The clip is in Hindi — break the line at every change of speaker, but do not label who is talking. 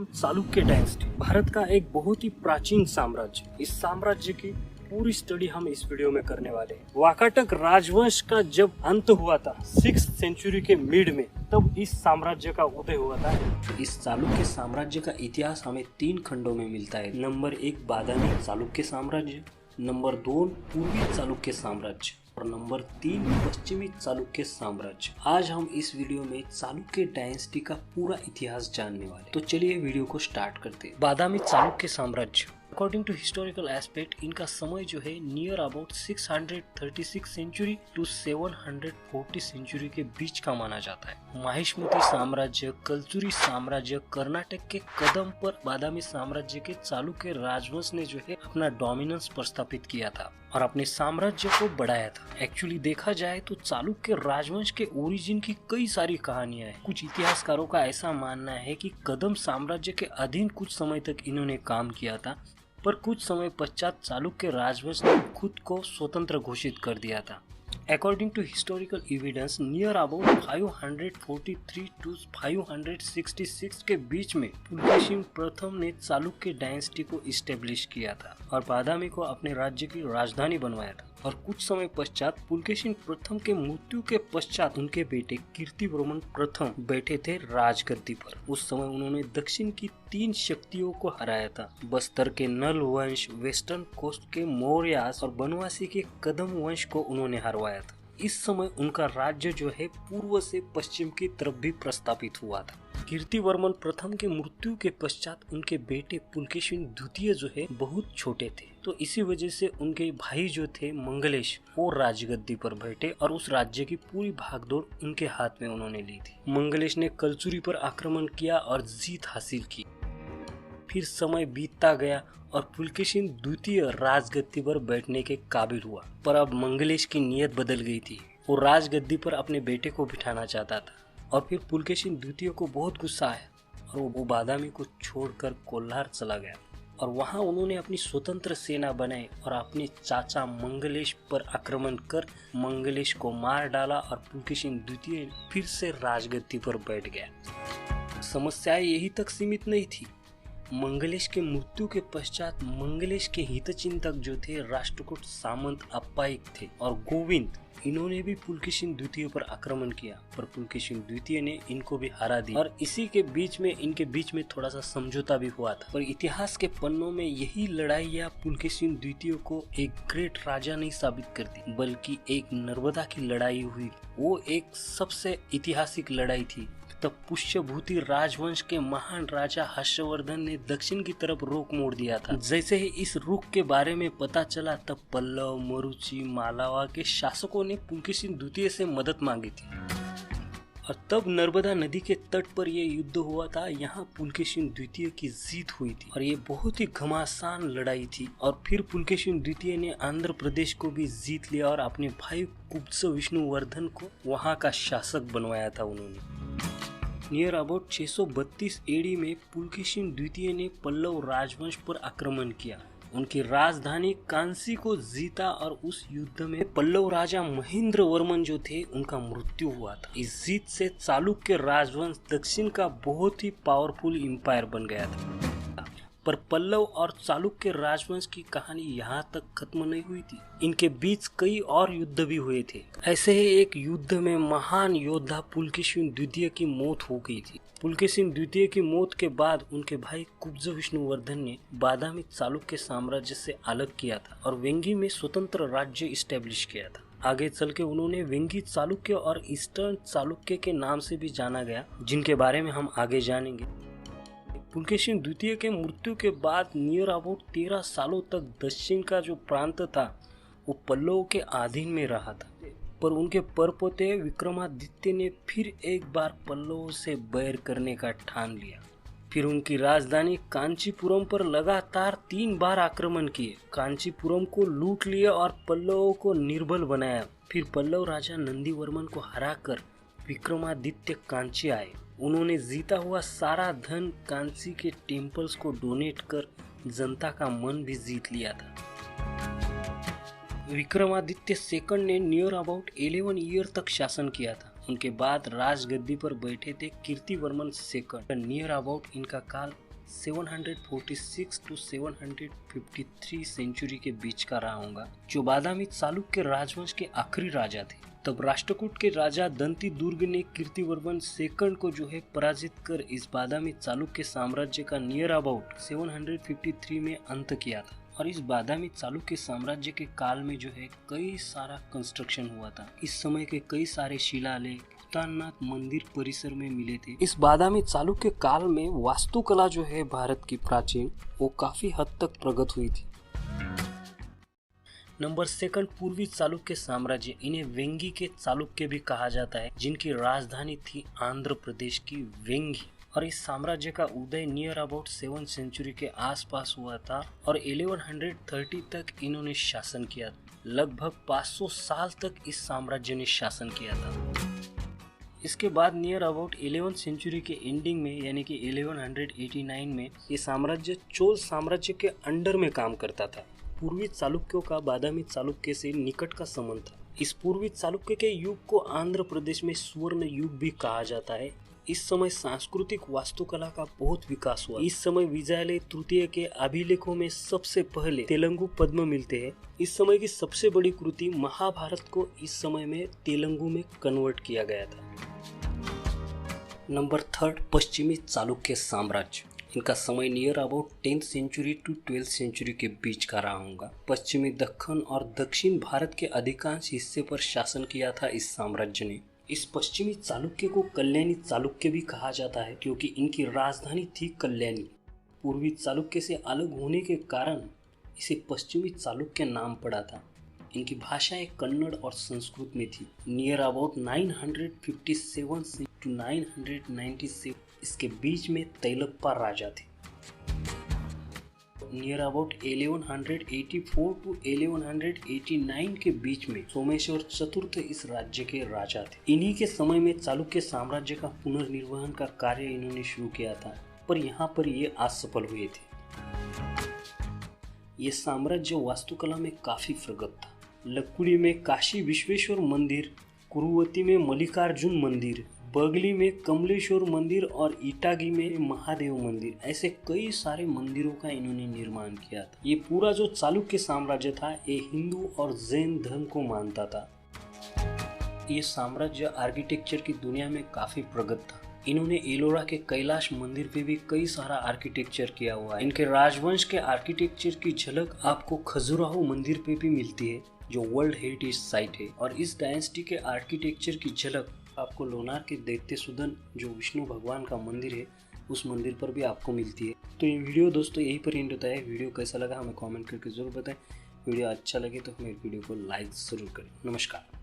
चालुक्य डायनेस्टी भारत का एक बहुत ही प्राचीन साम्राज्य। इस साम्राज्य की पूरी स्टडी हम इस वीडियो में करने वाले हैं। वाकाटक राजवंश का जब अंत हुआ था 6th सेंचुरी के मिड में, तब इस साम्राज्य का उदय हुआ था। इस चालुक्य साम्राज्य का इतिहास हमें 3 खंडों में मिलता है। नंबर 1 बादामी चालुक्य साम्राज्य, नंबर 2 पूर्वी चालुक्य साम्राज्य और नंबर 3 पश्चिमी चालुक्य साम्राज्य। आज हम इस वीडियो में चालुक्य डायनेस्टी का पूरा इतिहास जानने वाले। तो चलिए वीडियो को स्टार्ट करते हैं। बादामी चालुक्य साम्राज्य अकॉर्डिंग टू हिस्टोरिकल एस्पेक्ट इनका समय जो है near about 636 century to 740 century के बीच का माना जाता है। माहिष्मती साम्राज्य, कलचुरी साम्राज्य, कर्नाटक के कदम पर बादामी साम्राज्य के चालुक्य राजवंश ने जो है अपना डोमिनेंस प्रस्थापित किया था और अपने साम्राज्य को बढ़ाया था। एक्चुअली देखा जाए तो चालुक्य राजवंश के ओरिजिन की कई सारी कहानियां हैं। कुछ इतिहासकारों का ऐसा मानना है कि कदम साम्राज्य के अधीन कुछ समय तक इन्होंने काम किया था, पर कुछ समय पश्चात चालुक्य राजवंश ने खुद को स्वतंत्र घोषित कर दिया था। According to historical evidence, near about 543 to 566 के बीच में पुलकेशिन प्रथम ने चालुक्य डायनेस्टी को इस्टेब्लिश किया था और बादामी को अपने राज्य की राजधानी बनवाया था। और कुछ समय पश्चात पुलकेशिन प्रथम के मृत्यु के पश्चात उनके बेटे कीर्तिवर्मन प्रथम बैठे थे राजगद्दी पर। उस समय उन्होंने दक्षिण की 3 शक्तियों को हराया था। बस्तर के नल वंश, वेस्टर्न कोस्ट के मौर्यास और बनवासी के कदम वंश को उन्होंने हरवाया था। इस समय उनका राज्य जो है पूर्व से पश्चिम की तरफ भी प्रस्तापित हुआ था। कीर्तिवर्मन प्रथम के मृत्यु के पश्चात उनके बेटे पुलकेशिन द्वितीय जो है बहुत छोटे थे, तो इसी वजह से उनके भाई जो थे मंगलेश वो राजगद्दी पर बैठे और उस राज्य की पूरी भागदौड़ उनके हाथ में उन्होंने ली थी। मंगलेश ने कलचुरी पर आक्रमण किया और जीत हासिल की। फिर समय बीतता गया और पुलकेशिन द्वितीय राजगद्दी पर बैठने के काबिल हुआ, पर अब मंगलेश की नीयत बदल गई थी। वो राजगद्दी पर अपने बेटे को बिठाना चाहता था और फिर पुलकेशिन द्वितीय को बहुत गुस्सा आया और वो बादामी को छोड़कर कोल्हार चला गया और वहां उन्होंने अपनी स्वतंत्र सेना बनाई और अपने चाचा मंगलेश पर आक्रमण कर मंगलेश को मार डाला और पुलकेशिन द्वितीय फिर से राजगद्दी पर बैठ गया। समस्याएं यही तक सीमित नहीं थी। मंगलेश के मृत्यु के पश्चात मंगलेश के हितचिंतक जो थे राष्ट्रकूट सामंत अप्पायिक थे और गोविंद, इन्होंने भी पुलकेशिन द्वितीय पर आक्रमण किया, पर पुलकेशिन द्वितीय ने इनको भी हरा दिया और इसी के बीच में इनके बीच में थोड़ा सा समझौता भी हुआ था। पर इतिहास के पन्नों में यही लड़ाइयाँ पुलकेशिन द्वितीय को एक ग्रेट राजा नहीं साबित करती, बल्कि एक नर्मदा की लड़ाई हुई। वो एक सबसे ऐतिहासिक लड़ाई थी। तब पुष्यभूति राजवंश के महान राजा हर्षवर्धन ने दक्षिण की तरफ रुख मोड़ दिया था। जैसे ही इस रुख के बारे में पता चला तब पल्लव, मरुची, मालावा के शासकों ने पुलकेशिन द्वितीय से मदद मांगी थी और तब नर्मदा नदी के तट पर यह युद्ध हुआ था। यहाँ पुलकेशिन द्वितीय की जीत हुई थी और ये बहुत ही घमासान लड़ाई थी। और फिर पुलकेशिन द्वितीय ने आंध्र प्रदेश को भी जीत लिया और अपने भाई कुब्ज विष्णुवर्धन को वहाँ का शासक बनवाया था उन्होंने। नियर अबाउट 632 एडी में पुलकेशिन द्वितीय ने पल्लव राजवंश पर आक्रमण किया, उनकी राजधानी कांसी को जीता और उस युद्ध में पल्लव राजा महेंद्र वर्मन जो थे उनका मृत्यु हुआ था। इस जीत से चालुक्य राजवंश दक्षिण का बहुत ही पावरफुल एम्पायर बन गया था। पर पल्लव और चालुक्य राजवंश की कहानी यहाँ तक खत्म नहीं हुई थी। इनके बीच कई और युद्ध भी हुए थे। ऐसे ही एक युद्ध में महान योद्धा पुलकेशिन द्वितीय की मौत हो गई थी। पुलकेशिन द्वितीय की मौत के बाद उनके भाई कुब्ज विष्णुवर्धन ने बादामी चालुक्य साम्राज्य से अलग किया था और वेंगी में स्वतंत्र राज्य इस्टेब्लिश किया था। आगे चल के उन्होंने वेंगी चालुक्य और ईस्टर्न चालुक्य के नाम से भी जाना गया, जिनके बारे में हम आगे जानेंगे। पुलकेशिन द्वितीय के मृत्यु के बाद नियर अबाउट 13 सालों तक दक्षिण का जो प्रांत था वो पल्लवों के अधीन में रहा था, पर उनके परपोते विक्रमादित्य ने फिर एक बार पल्लवों से बैर करने का ठान लिया। फिर उनकी राजधानी कांचीपुरम पर लगातार 3 बार आक्रमण किए, कांचीपुरम को लूट लिया और पल्लवों को निर्बल बनाया। फिर पल्लव राजा नंदीवर्मन को हराकर विक्रमादित्य कांची आए। उन्होंने जीता हुआ सारा धन कांची के टेम्पल्स को डोनेट कर जनता का मन भी जीत लिया था। विक्रमादित्य सेकंड ने नियर अबाउट 11 ईयर तक शासन किया था। उनके बाद राजगद्दी पर बैठे थे कीर्तिवर्मन सेकंड। नियर अबाउट इनका काल 746 to 753 सेंचुरी के बीच का रहा होगा, जो बादामी चालुक्य राजवंश के आखिरी राजा थे। तब राष्ट्रकूट के राजा दंती दुर्ग ने कीर्तिवर्मन सेकंड को जो है पराजित कर इस बादामी चालुक्य साम्राज्य का नियर अबाउट 753 में अंत किया था। और इस बादामी चालुक्य साम्राज्य के काल में जो है कई सारा कंस्ट्रक्शन हुआ था। इस समय के कई सारे शिलालेख भूताननाथ मंदिर परिसर में मिले थे। इस बादामी चालुक्य काल में वास्तुकला जो है भारत की प्राचीन, वो काफी हद तक प्रगत हुई थी। नंबर सेकंड, पूर्वी चालुक्य साम्राज्य। इन्हें वेंगी के चालुक्य भी कहा जाता है, जिनकी राजधानी थी आंध्र प्रदेश की वेंगी। और इस साम्राज्य का उदय नियर अबाउट 7th सेंचुरी के आसपास हुआ था और 1130 तक इन्होंने शासन किया। लगभग 500 साल तक इस साम्राज्य ने शासन किया था। इसके बाद नियर अबाउट 11th सेंचुरी के एंडिंग में यानी कि 1189 में ये साम्राज्य चोल साम्राज्य के अंडर में काम करता था। पूर्वी चालुक्यों का बादामी चालुक्य से निकट का संबंध था। इस पूर्वी चालुक्य के युग को आंध्र प्रदेश में स्वर्ण युग भी कहा जाता है। इस समय सांस्कृतिक वास्तुकला का बहुत विकास हुआ। इस समय विजयालय तृतीय के अभिलेखों में सबसे पहले तेलुगु पद्म मिलते हैं। इस समय की सबसे बड़ी कृति महाभारत को इस समय में तेलुगु में कन्वर्ट किया गया था। नंबर थर्ड, पश्चिमी चालुक्य साम्राज्य। इनका समय near about 10th century to 12th century के बीच का रहा होगा। पश्चिमी दक्कन और दक्षिण भारत के अधिकांश हिस्से पर शासन किया था इस साम्राज्य ने। इस पश्चिमी चालुक्य को कल्याणी चालुक्य भी कहा जाता है, क्योंकि इनकी राजधानी थी कल्याणी। पूर्वी चालुक्य से अलग होने के कारण इसे पश्चिमी चालुक्य नाम पड़ा था। इनकी भाषाएं कन्नड़ और संस्कृत में थी। नियर अबाउट 957 टू 996 इसके बीच में तैलप्पा राजा थे। नियर अबाउट 1184 टू 1189 के बीच में सोमेश्वर चतुर्थ इस राज्य के राजा थे। इन्हीं के समय में चालुक्य साम्राज्य का पुनर्निर्वहन का कार्य इन्होंने शुरू किया था, पर यहाँ पर ये असफल हुए थे। ये साम्राज्य वास्तुकला में काफी प्रगत था। लक्कुड़ी में काशी विश्वेश्वर मंदिर, कुरुवती में मल्लिकार्जुन मंदिर, बगली में कमलेश्वर मंदिर और इटागी में महादेव मंदिर, ऐसे कई सारे मंदिरों का इन्होंने निर्माण किया था। ये पूरा जो चालुक्य साम्राज्य था ये हिंदू और जैन धर्म को मानता था। ये साम्राज्य आर्किटेक्चर की दुनिया में काफी प्रगत था। इन्होंने एलोरा के कैलाश मंदिर पे भी कई सारा आर्किटेक्चर किया हुआ है। इनके राजवंश के आर्किटेक्चर की झलक आपको खजुराहो मंदिर पे भी मिलती है, जो वर्ल्ड हेरिटेज साइट है। और इस डायनेस्टी के आर्किटेक्चर की झलक आपको लोनार के दैत्य सुदन, जो विष्णु भगवान का मंदिर है, उस मंदिर पर भी आपको मिलती है। तो ये वीडियो दोस्तों यहीं पर एंड होता है। वीडियो कैसा लगा हमें कमेंट करके जरूर बताएं। वीडियो अच्छा लगे तो हमें वीडियो को लाइक जरूर करें। नमस्कार।